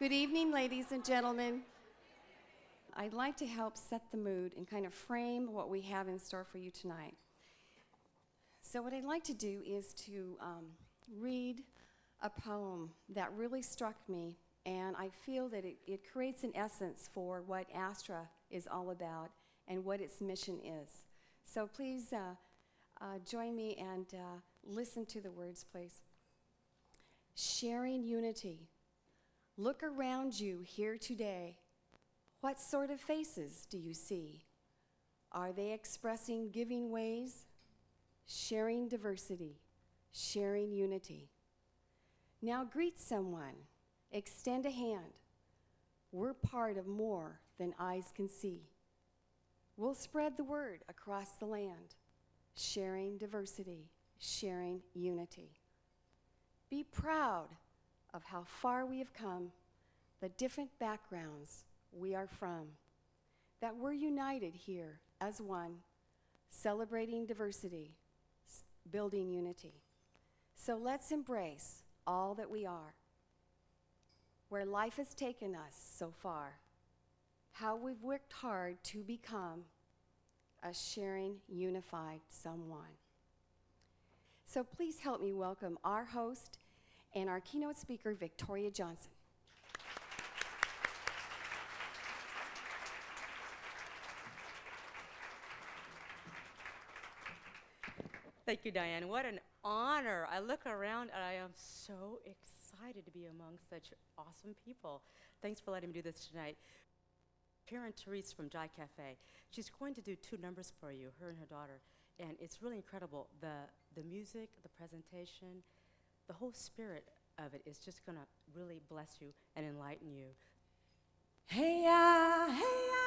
Good evening, ladies and gentlemen. I'd like to help set the mood and kind of frame what we have in store for you tonight. So what I'd like to do is to read a poem that really struck me, and I feel that it creates an essence for what Astra is all about and what its mission is. So please join me and listen to the words, please. Sharing unity. Look around you here today. What sort of faces do you see? Are they expressing giving ways? Sharing diversity, sharing unity. Now greet someone, extend a hand. We're part of more than eyes can see. We'll spread the word across the land, sharing diversity, sharing unity. Be proud of how far we have come, the different backgrounds we are from, that we're united here as one, celebrating diversity, building unity. So let's embrace all that we are, where life has taken us so far, how we've worked hard to become a sharing, unified someone. So please help me welcome our host and our keynote speaker, Victoria Johnson. Thank you, Diane. What an honor. I look around and I am so excited to be among such awesome people. Thanks for letting me do this tonight. Karen Therese from Jai Cafe. She's going to do 2 numbers for you, her and her daughter. And it's really incredible. The music, the presentation, the whole spirit of it is just going to really bless you and enlighten you. Hey ya, hey ya.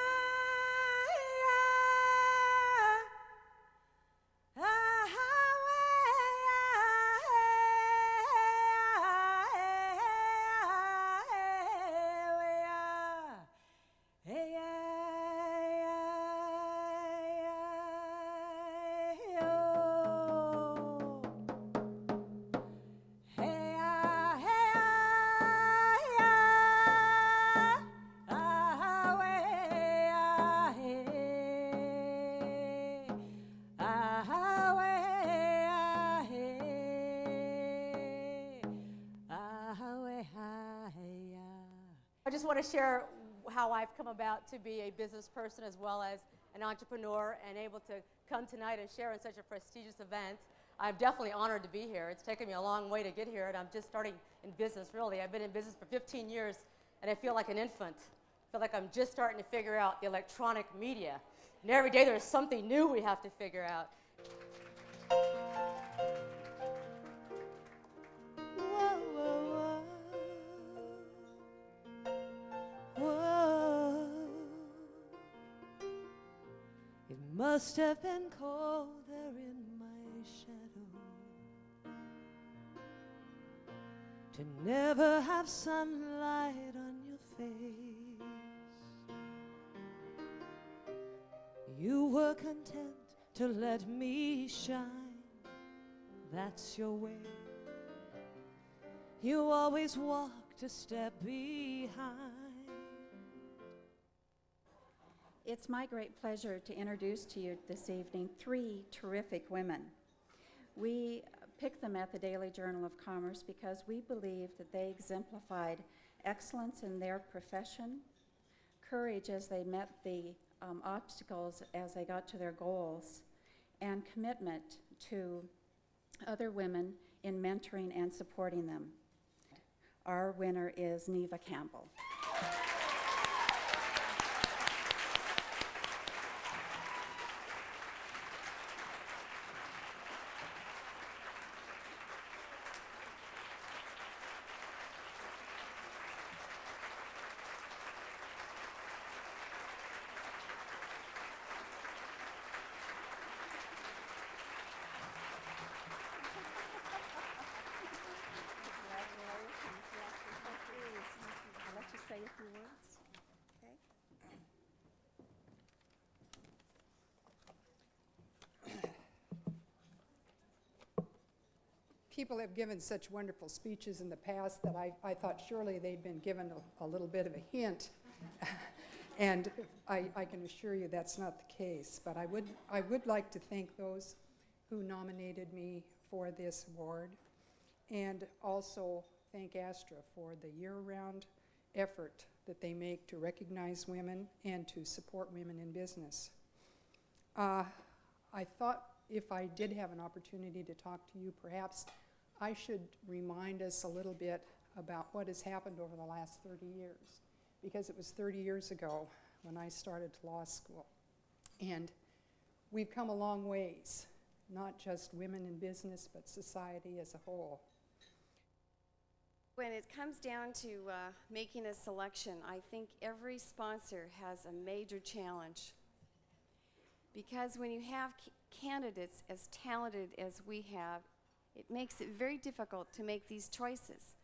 I just want to share how I've come about to be a business person as well as an entrepreneur and able to come tonight and share in such a prestigious event. I'm definitely honored to be here. It's taken me a long way to get here, and I'm just starting in business, really. I've been in business for 15 years, and I feel like an infant. I feel like I'm just starting to figure out the electronic media. And every day there's something new we have to figure out. Must have been cold there in my shadow, to never have sunlight on your face. You were content to let me shine, that's your way. You always walked a step behind. It's my great pleasure to introduce to you this evening 3 terrific women. We picked them at the Daily Journal of Commerce because we believe that they exemplified excellence in their profession, courage as they met the obstacles as they got to their goals, and commitment to other women in mentoring and supporting them. Our winner is Neva Campbell. people have given such wonderful speeches in the past that I thought surely they'd been given a little bit of a hint. And I can assure you that's not the case. But I would like to thank those who nominated me for this award, and also thank Astra for the year-round effort that they make to recognize women and to support women in business. I thought if I did have an opportunity to talk to you, perhaps I should remind us a little bit about what has happened over the last 30 years, because it was 30 years ago when I started law school. And we've come a long ways, not just women in business, but society as a whole. When it comes down to making a selection, I think every sponsor has a major challenge. Because when you have candidates as talented as we have, it makes it very difficult to make these choices.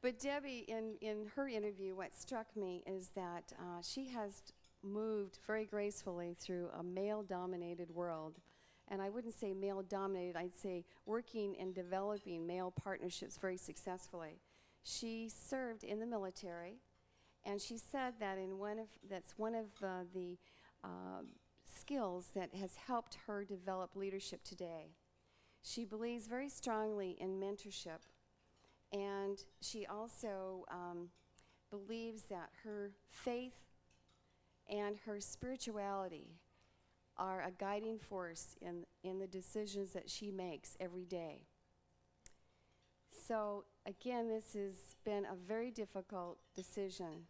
But Debbie, in her interview, what struck me is that she has moved very gracefully through a male-dominated world. And I wouldn't say male-dominated, I'd say working and developing male partnerships very successfully. She served in the military, and she said that that's one of the skills that has helped her develop leadership today. She believes very strongly in mentorship, and she also believes that her faith and her spirituality are a guiding force in the decisions that she makes every day. So again, this has been a very difficult decision,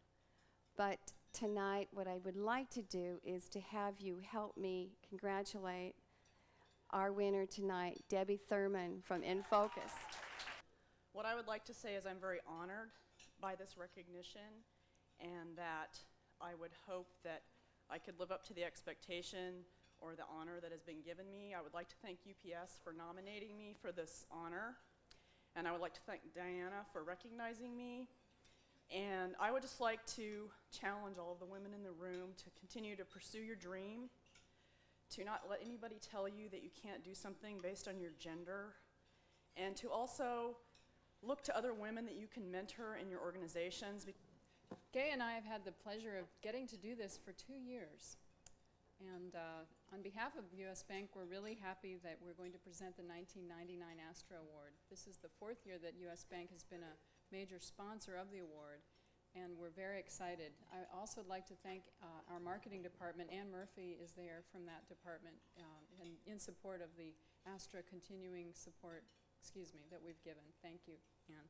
but tonight what I would like to do is to have you help me congratulate our winner tonight, Debbie Thurman from In Focus. What I would like to say is I'm very honored by this recognition, and that I would hope that I could live up to the expectation or the honor that has been given me. I would like to thank UPS for nominating me for this honor, and I would like to thank Diana for recognizing me. And I would just like to challenge all of the women in the room to continue to pursue your dream, to not let anybody tell you that you can't do something based on your gender, and to also look to other women that you can mentor in your organizations. Gay and I have had the pleasure of getting to do this for 2 years. And on behalf of U.S. Bank, we're really happy that we're going to present the 1999 Astra Award. This is the 4th year that U.S. Bank has been a major sponsor of the award, and we're very excited. I also like to thank our marketing department. Ann Murphy is there from that department and in support of the Astra continuing support, that we've given. Thank you, Ann.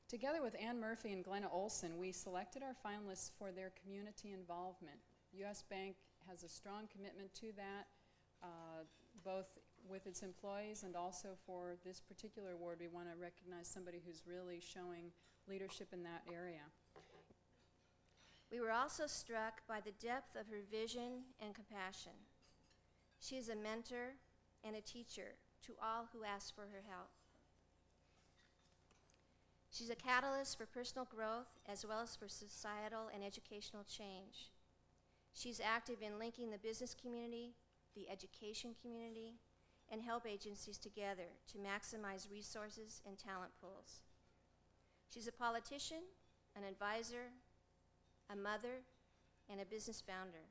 Together with Ann Murphy and Glenna Olson, we selected our finalists for their community involvement. U.S. Bank has a strong commitment to that, both with its employees and also for this particular award. We want to recognize somebody who's really showing leadership in that area. We were also struck by the depth of her vision and compassion. She is a mentor and a teacher to all who ask for her help. She's a catalyst for personal growth as well as for societal and educational change. She's active in linking the business community, the education community, and help agencies together to maximize resources and talent pools. She's a politician, an advisor, a mother, and a business founder.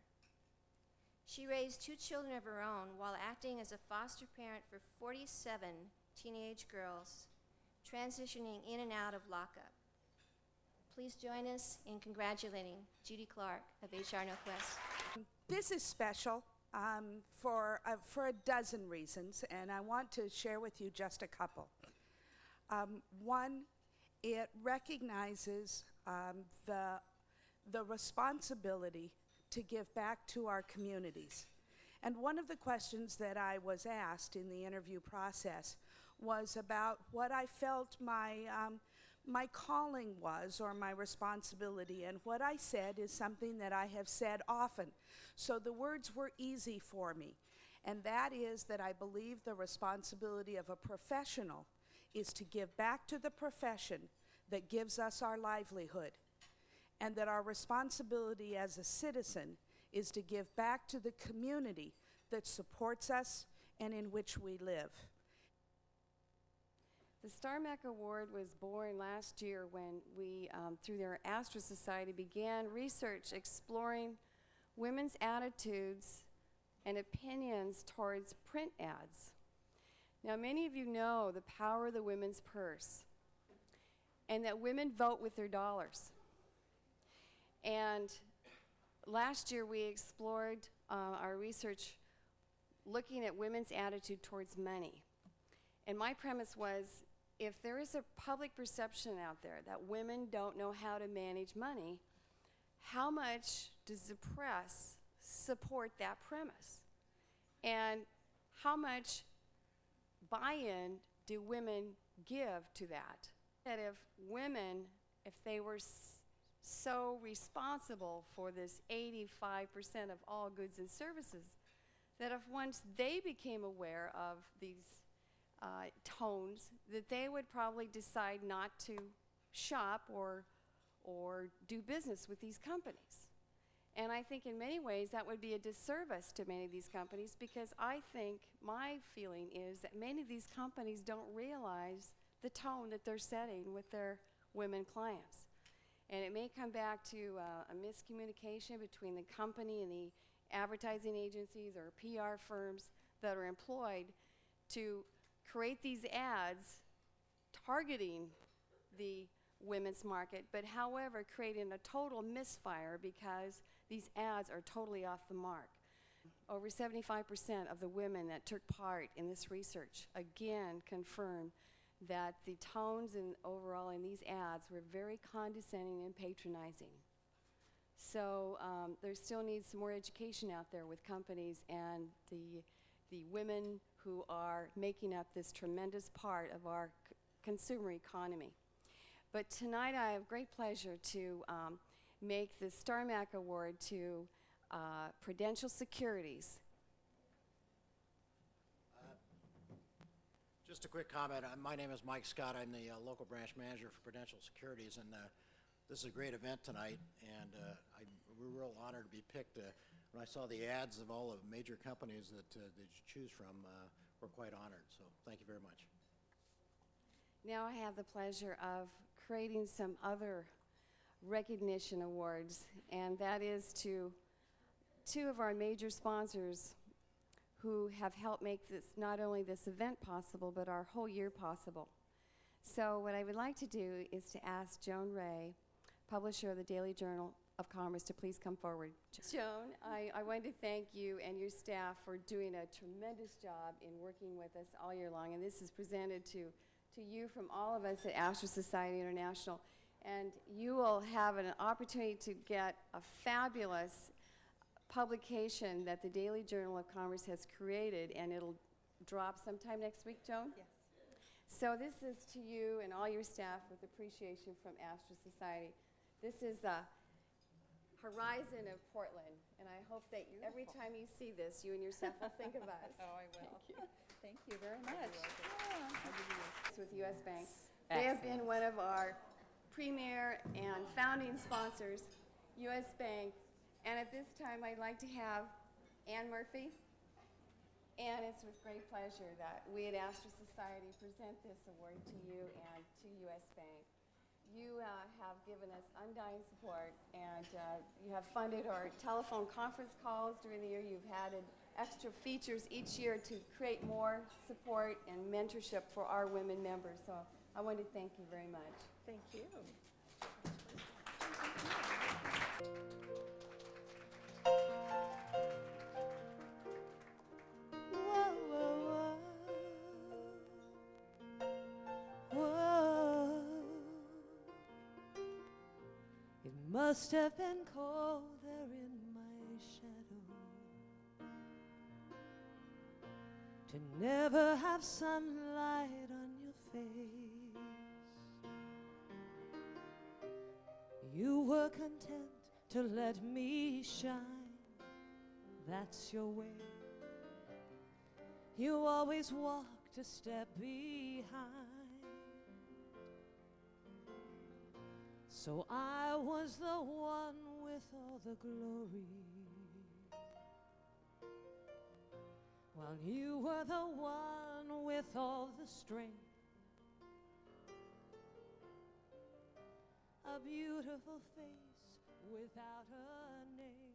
She raised 2 children of her own while acting as a foster parent for 47 teenage girls, transitioning in and out of lockup. Please join us in congratulating Judy Clark of HR Northwest. This is special for a dozen reasons, and I want to share with you just a couple. One, it recognizes the responsibility to give back to our communities. And one of the questions that I was asked in the interview process was about what I felt my calling was, or my responsibility, and what I said is something that I have said often. So the words were easy for me, and that is that I believe the responsibility of a professional is to give back to the profession that gives us our livelihood, and that our responsibility as a citizen is to give back to the community that supports us and in which we live. The Star Mac Award was born last year when we, through their Astra Society, began research exploring women's attitudes and opinions towards print ads. Now, many of you know the power of the women's purse and that women vote with their dollars. And last year we explored our research looking at women's attitude towards money. And my premise was, if there is a public perception out there that women don't know how to manage money, how much does the press support that premise? And how much buy-in do women give to that? That if women, if they were so responsible for this 85% of all goods and services, that if once they became aware of these tones, that they would probably decide not to shop or do business with these companies. And I think in many ways that would be a disservice to many of these companies, because I think my feeling is that many of these companies don't realize the tone that they're setting with their women clients. And it may come back to a miscommunication between the company and the advertising agencies or PR firms that are employed to create these ads targeting the women's market, but however creating a total misfire because these ads are totally off the mark. Over 75% of the women that took part in this research again confirmed that the tones and overall in these ads were very condescending and patronizing. So there still needs some more education out there with companies and the women who are making up this tremendous part of our consumer economy. But tonight I have great pleasure to make the Star Mac Award to Prudential Securities. Just a quick comment. My name is Mike Scott. I'm the local branch manager for Prudential Securities, and this is a great event tonight, and we're real honored to be picked. When I saw the ads of all the major companies that you choose from, we're quite honored, so thank you very much. Now I have the pleasure of creating some other recognition awards, and that is to two of our major sponsors who have helped make this, not only this event possible, but our whole year possible. So what I would like to do is to ask Joan Ray, publisher of the Daily Journal of Commerce, to please come forward. Joan, I want to thank you and your staff for doing a tremendous job in working with us all year long, and this is presented to you from all of us at Astra Society International. And you will have an opportunity to get a fabulous publication that the Daily Journal of Commerce has created, and it'll drop sometime next week, Joan? Yes. So this is to you and all your staff with appreciation from Astra Society. This is the horizon of Portland, and I hope that every time you see this, you and your staff will think of us. Oh, I will. Thank you. Thank you very much. With U.S. Bank. They have been one of our premier and founding sponsors, U.S. Bank. And at this time, I'd like to have Ann Murphy. And it's with great pleasure that we at Astra Society present this award to you and to U.S. Bank. You have given us undying support, and you have funded our telephone conference calls during the year. You've added extra features each year to create more support and mentorship for our women members. So I want to thank you very much. Thank you. Whoa, whoa, whoa. Whoa. It must have been cold there in my shadow to never have sunlight on your face. You were content to let me shine. That's your way. You always walked a step behind. So I was the one with all the glory, while you were the one with all the strength. a beautiful face without a name.